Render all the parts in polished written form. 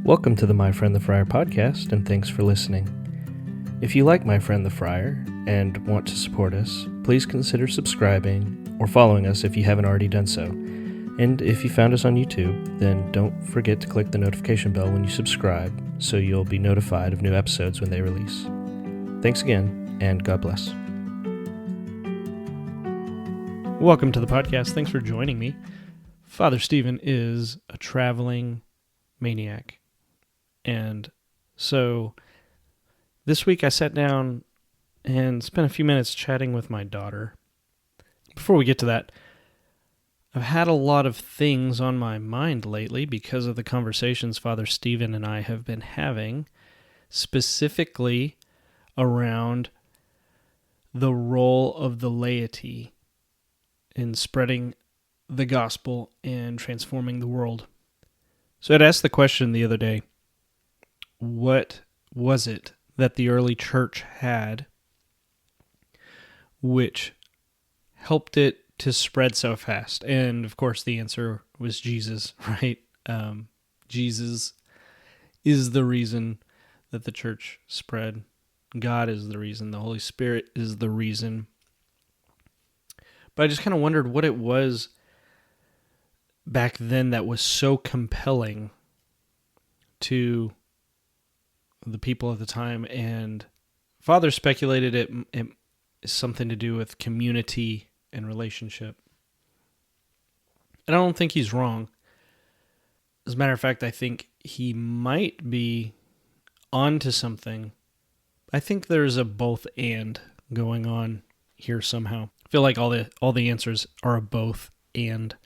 Welcome to the My Friend the Friar podcast, and thanks for listening. If you like My Friend the Friar and want to support us, please consider subscribing or following us if you haven't already done so. And if you found us on YouTube, then don't forget to click the notification bell when you subscribe so you'll be notified of new episodes when they release. Thanks again, and God bless. Welcome to the podcast. Thanks for joining me. Father Stephen is a traveling maniac. And so this week I sat down and spent a few minutes chatting with my daughter. Before we get to that, I've had a lot of things on my mind lately because of the conversations Father Stephen and I have been having, specifically around the role of the laity in spreading the gospel and transforming the world. So I'd asked the question the other day, what was it that the early church had which helped it to spread so fast? And of course the answer was Jesus, right? Jesus is the reason that the church spread. God is the reason. The Holy Spirit is the reason. But I just kind of wondered what it was back then that was so compelling to the people at the time. And Father speculated it is something to do with community and relationship. And I don't think he's wrong. As a matter of fact, I think he might be onto something. I think there's a both and going on here somehow. I feel like all the answers are a both and.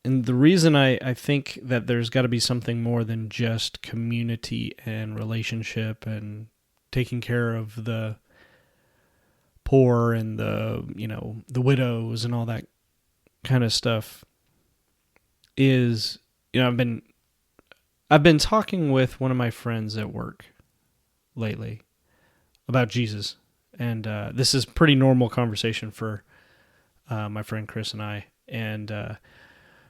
And the reason I think that there's got to be something more than just community and relationship and taking care of the poor and the widows and all that kind of stuff is, I've been talking with one of my friends at work lately about Jesus. And this is pretty normal conversation for my friend Chris and I. And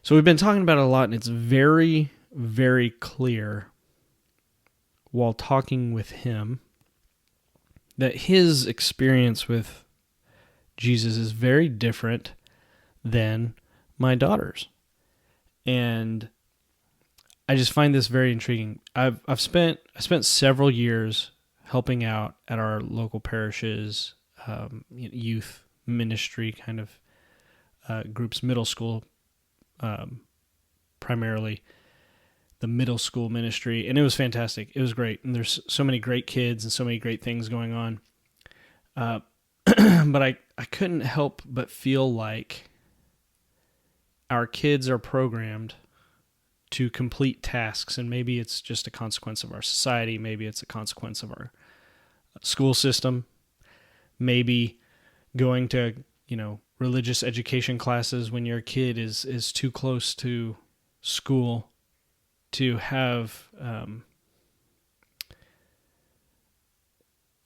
so we've been talking about it a lot, and it's very, very clear while talking with him that his experience with Jesus is very different than my daughter's. And I just find this very intriguing. I spent several years helping out at our local parishes, youth ministry kind of groups, middle school, primarily the middle school ministry, and it was fantastic. It was great, and there's so many great kids and so many great things going on. But I couldn't help but feel like our kids are programmed to complete tasks, and maybe it's just a consequence of our society, maybe it's a consequence of our school system, maybe going to, religious education classes when your kid is too close to school to have,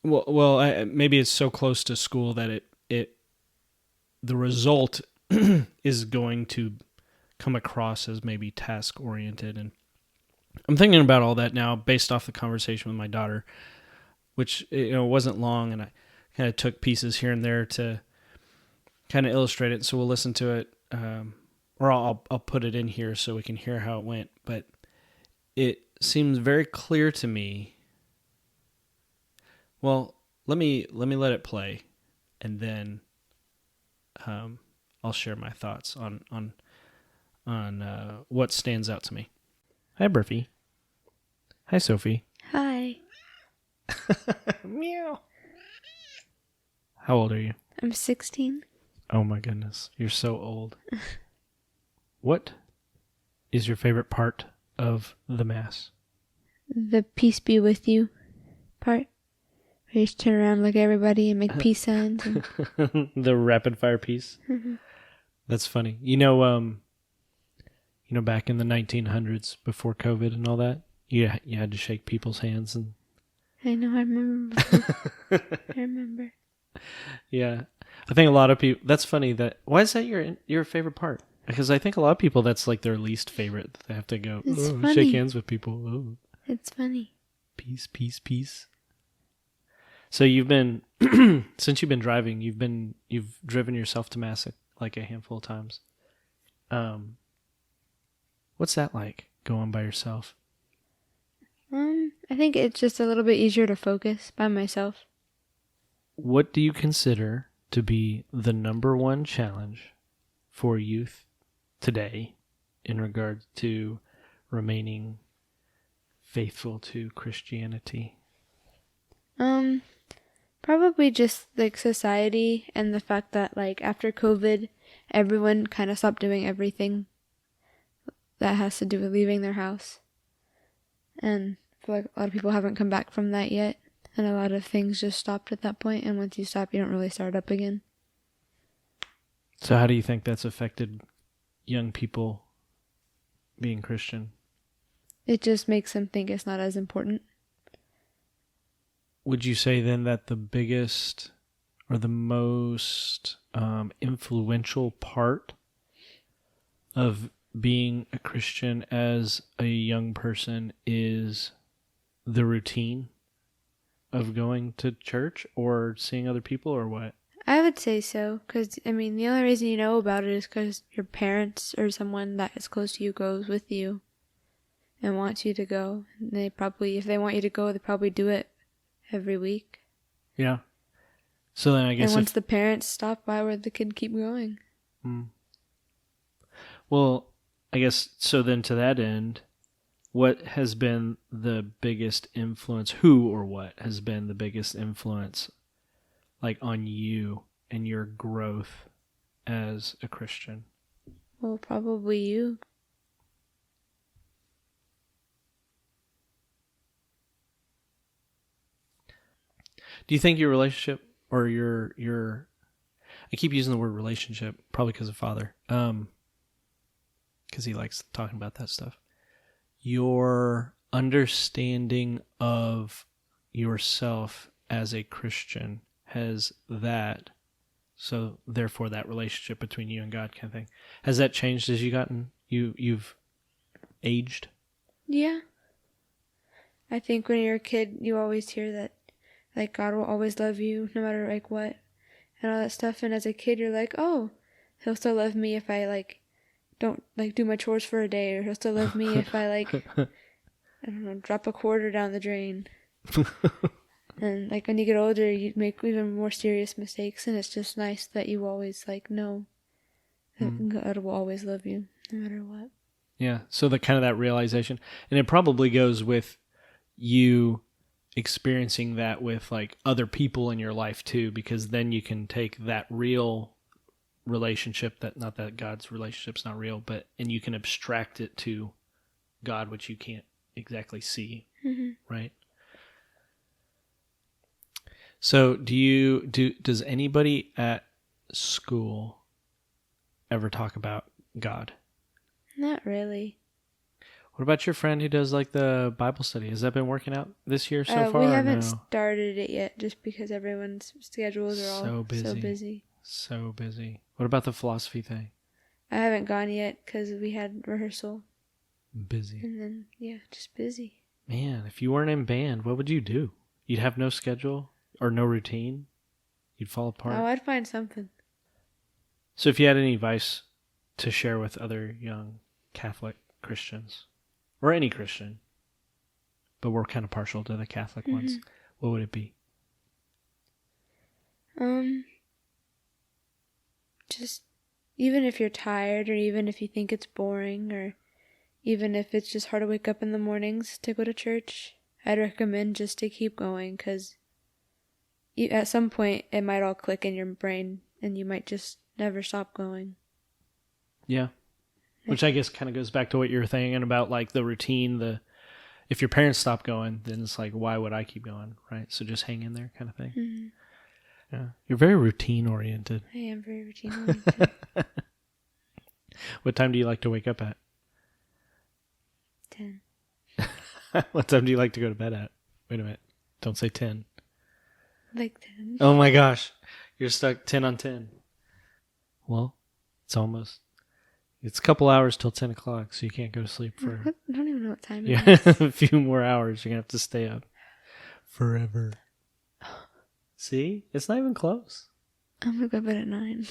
maybe it's so close to school that the result is going to come across as maybe task oriented. And I'm thinking about all that now based off the conversation with my daughter, which, wasn't long, and I kind of took pieces here and there to kind of illustrate it. So we'll listen to it, or I'll put it in here so we can hear how it went. But it seems very clear to me. Well, let me let it play, and then I'll share my thoughts on what stands out to me. Hi, Burfy. Hi, Sophie. Hi. Meow. How old are you? I'm 16. Oh my goodness, you're so old. What is your favorite part of the Mass? The peace be with you part. Where you just turn around, look at everybody, and make peace signs. And... The rapid fire peace? Mm-hmm. That's funny. Back in the 1900s, before COVID and all that, you had to shake people's hands. And I know, I remember before. I remember. Yeah. I think a lot of people, that's funny why is that your favorite part? Because I think a lot of people, that's like their least favorite. They have to go, It's oh, funny. shake hands with people. Oh, It's funny. peace, peace, peace. So you've been, since you've been driving, you've driven yourself to Mass like a handful of times. What's that like, going by yourself? I think it's just a little bit easier to focus by myself. What do you consider to be the number one challenge for youth today in regard to remaining faithful to Christianity? Probably just like society and the fact that like after COVID, everyone kind of stopped doing everything that has to do with leaving their house. And I feel like a lot of people haven't come back from that yet. And a lot of things just stopped at that point. And once you stop, you don't really start up again. So how do you think that's affected young people being Christian? It just makes them think it's not as important. Would you say then that the biggest or the most influential part of being a Christian as a young person is the routine of going to church or seeing other people, or what? I would say so. Because, I mean, the only reason you know about it is because your parents or someone that is close to you goes with you and wants you to go. And they probably, if they want you to go, they probably do it every week. Yeah. So then I guess and once the parents stop, why would the kid keep going? Well, I guess so then to that end, what has been the biggest influence, who or what has been the biggest influence like on you and your growth as a Christian? Well, probably you. Do you think your relationship or your I keep using the word relationship probably because of Father, because he likes talking about that stuff. Your understanding of yourself as a Christian has that, so therefore that relationship between you and God kind of thing, has that changed as you've aged? Yeah. I think when you're a kid, you always hear that, like, God will always love you no matter, like, what, and all that stuff. And as a kid, you're like, oh, he'll still love me if I, like, don't, like, do my chores for a day, or he'll still love me if I, like, I don't know, drop a quarter down the drain. And, like, when you get older, you make even more serious mistakes, and it's just nice that you always, like, know that God will always love you no matter what. Yeah, so the kind of that realization, and it probably goes with you experiencing that with like other people in your life too, because then you can take that real relationship, that not that God's relationship's not real, but and you can abstract it to God, which you can't exactly see, right? So does anybody at school ever talk about God? Not really. What about your friend who does like the Bible study? Has that been working out this year so far? We or haven't no? started it yet, just because everyone's schedules are all So so busy. busy. So busy. What about the philosophy thing? I haven't gone yet because we had rehearsal, Busy. and then yeah, just busy. Man, if you weren't in band, what would you do? You'd have no schedule or no routine? You'd fall apart? Oh, I'd find something. So if you had any advice to share with other young Catholic Christians, or any Christian, but we're kind of partial to the Catholic ones, what would it be? Just even if you're tired, or even if you think it's boring, or even if it's just hard to wake up in the mornings to go to church, I'd recommend just to keep going, because at some point it might all click in your brain and you might just never stop going. Yeah. Which I guess kind of goes back to what you were thinking about, like the routine, if your parents stop going, then it's like, why would I keep going, right? So just hang in there kind of thing. Yeah. You're very routine oriented. I am very routine oriented. What time do you like to wake up at? 10. What time do you like to go to bed at? Wait a minute. Don't say 10. Like 10. Oh my gosh. You're stuck 10 on 10. Well, it's almost. It's a couple hours till 10 o'clock, so you can't go to sleep for I don't even know what time yeah, it is. a few more hours. You're going to have to stay up forever. See? It's not even close. I'm gonna go to bed at 9.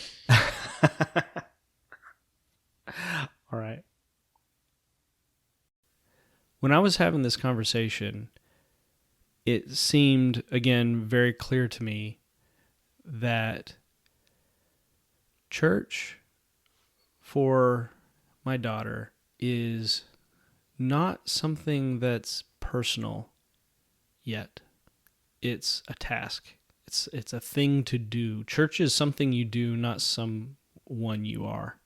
All right. When I was having this conversation, it seemed, again, very clear to me that church for my daughter is not something that's personal yet. It's a task. It's a thing to do. Church is something you do, not someone you are.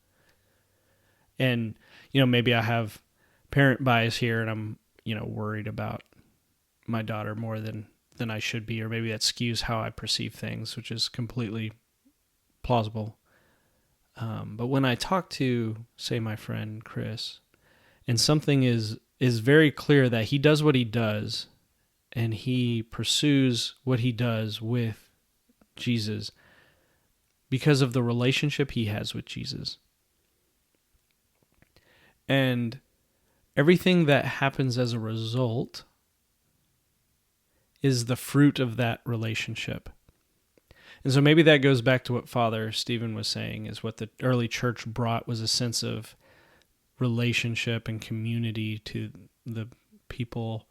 And maybe I have parent bias here, and I'm worried about my daughter more than I should be, or maybe that skews how I perceive things, which is completely plausible. But when I talk to, say, my friend Chris, and something is very clear that he does what he does, and he pursues what he does with Jesus because of the relationship he has with Jesus. And everything that happens as a result is the fruit of that relationship. And so maybe that goes back to what Father Stephen was saying, is what the early church brought was a sense of relationship and community to the people,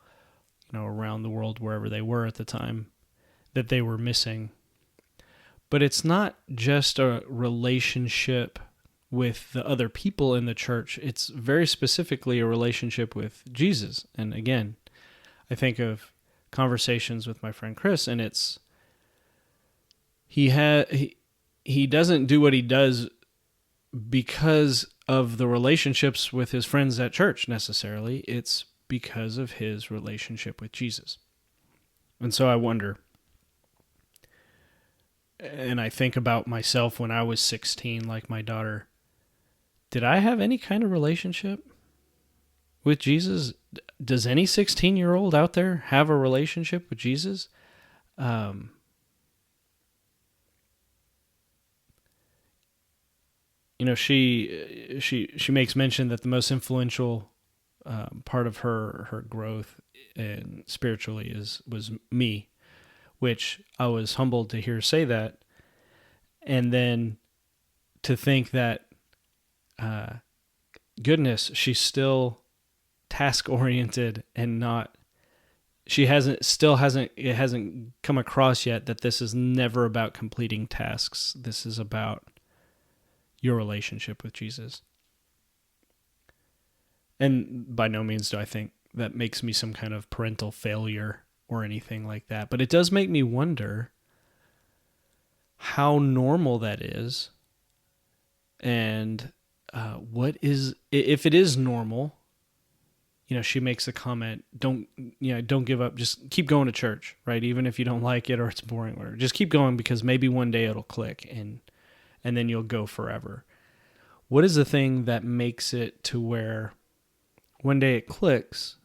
around the world, wherever they were at the time, that they were missing. But it's not just a relationship with the other people in the church. It's very specifically a relationship with Jesus. And again, I think of conversations with my friend Chris, and it's he doesn't do what he does because of the relationships with his friends at church necessarily. It's because of his relationship with Jesus. And so I wonder, and I think about myself when I was 16, like my daughter, did I have any kind of relationship with Jesus? Does any 16-year-old out there have a relationship with Jesus? She makes mention that the most influential part of her growth and spiritually was me, which I was humbled to hear her say that, and then to think that goodness, she's still task oriented and not. It hasn't come across yet that this is never about completing tasks. This is about your relationship with Jesus. And by no means do I think that makes me some kind of parental failure or anything like that. But it does make me wonder how normal that is, and what is, if it is normal. She makes a comment, don't give up, just keep going to church, right? Even if you don't like it or it's boring, or just keep going, because maybe one day it'll click and then you'll go forever. What is the thing that makes it to where one day it clicks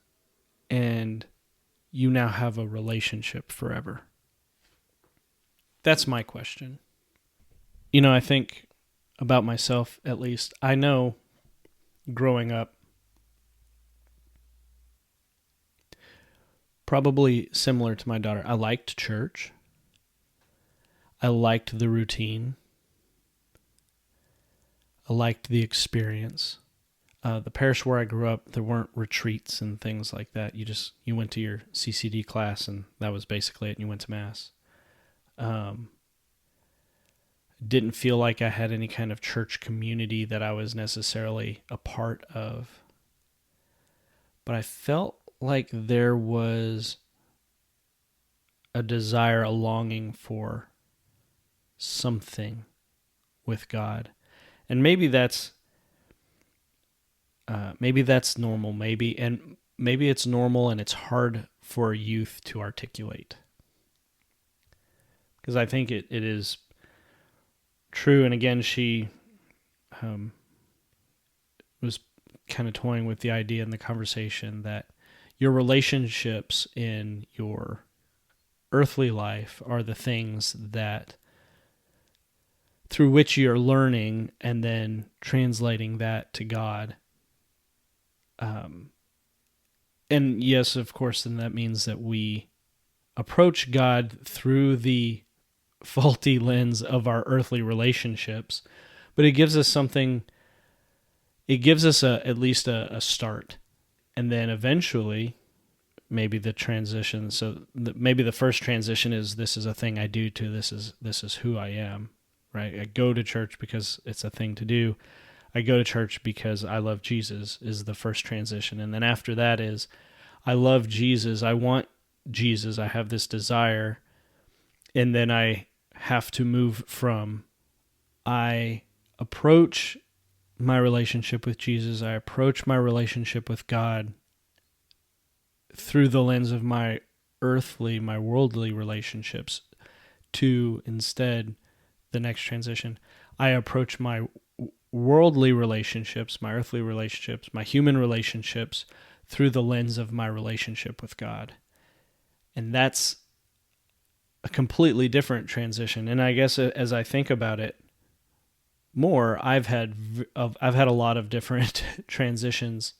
and you now have a relationship forever? That's my question. I think about myself, at least. I know growing up, probably similar to my daughter, I liked church. I liked the routine. I liked the experience. The parish where I grew up, there weren't retreats and things like that. You went to your CCD class, and that was basically it, and you went to Mass. Didn't feel like I had any kind of church community that I was necessarily a part of. But I felt like there was a desire, a longing for something with God. And maybe that's normal, maybe it's normal, and it's hard for youth to articulate, because I think it is true. And again, she was kind of toying with the idea in the conversation that your relationships in your earthly life are the things that through which you're learning and then translating that to God. And yes, of course, then that means that we approach God through the faulty lens of our earthly relationships, but it gives us something. It gives us at least a start, and then eventually, maybe the transition. So maybe the first transition is, this is a thing I do, to this is who I am, right? I go to church because it's a thing to do. I go to church because I love Jesus is the first transition, and then after that is, I love Jesus. I want Jesus. I have this desire, and then I have to move from, I approach my relationship with Jesus, I approach my relationship with God through the lens of my worldly relationships, to instead, the next transition, I approach my worldly relationships, my earthly relationships, my human relationships through the lens of my relationship with God. And that's a completely different transition. And I guess as I think about it more, I've had a lot of different transitions,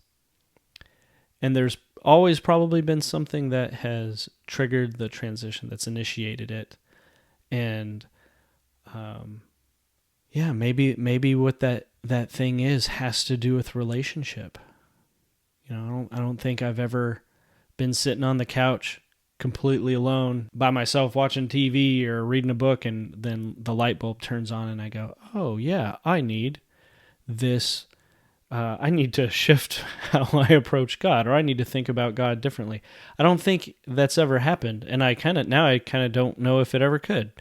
and there's always probably been something that has triggered the transition, that's initiated it. And maybe what that thing has to do with relationship. I don't think I've ever been sitting on the couch completely alone by myself watching TV or reading a book, and then the light bulb turns on and I go, oh yeah, I need this. I need to shift how I approach God, or I need to think about God differently. I don't think that's ever happened, and I kind of don't know if it ever could.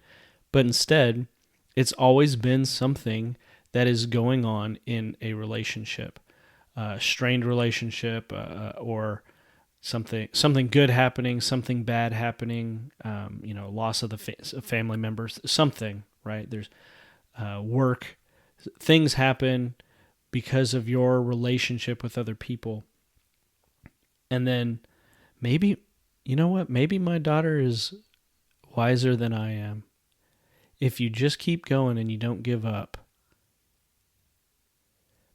But instead, it's always been something that is going on in a relationship, strained relationship, or something good happening, something bad happening, loss of the family members, something, right? There's work, things happen because of your relationship with other people. And then maybe, maybe my daughter is wiser than I am. If you just keep going and you don't give up,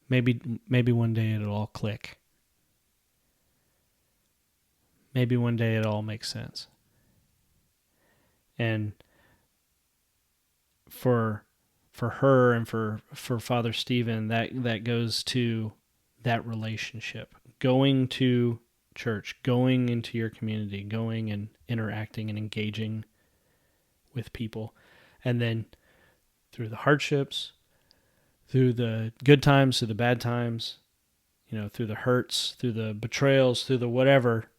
maybe one day it'll all click. Maybe one day it all makes sense. And for her and for Father Stephen, that goes to that relationship. Going to church, going into your community, going and interacting and engaging with people. And then through the hardships, through the good times, through the bad times, through the hurts, through the betrayals, through the whatever,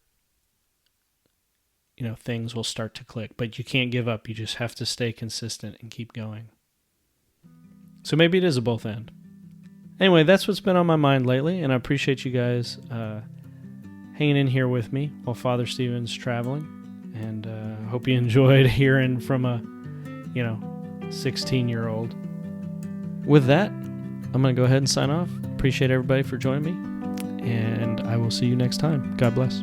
things will start to click. But you can't give up. You just have to stay consistent and keep going. So maybe it is a both end. Anyway, that's what's been on my mind lately, and I appreciate you guys hanging in here with me while Father Stephen's traveling. And hope you enjoyed hearing from a 16-year-old. With that, I'm going to go ahead and sign off. Appreciate everybody for joining me, and I will see you next time. God bless.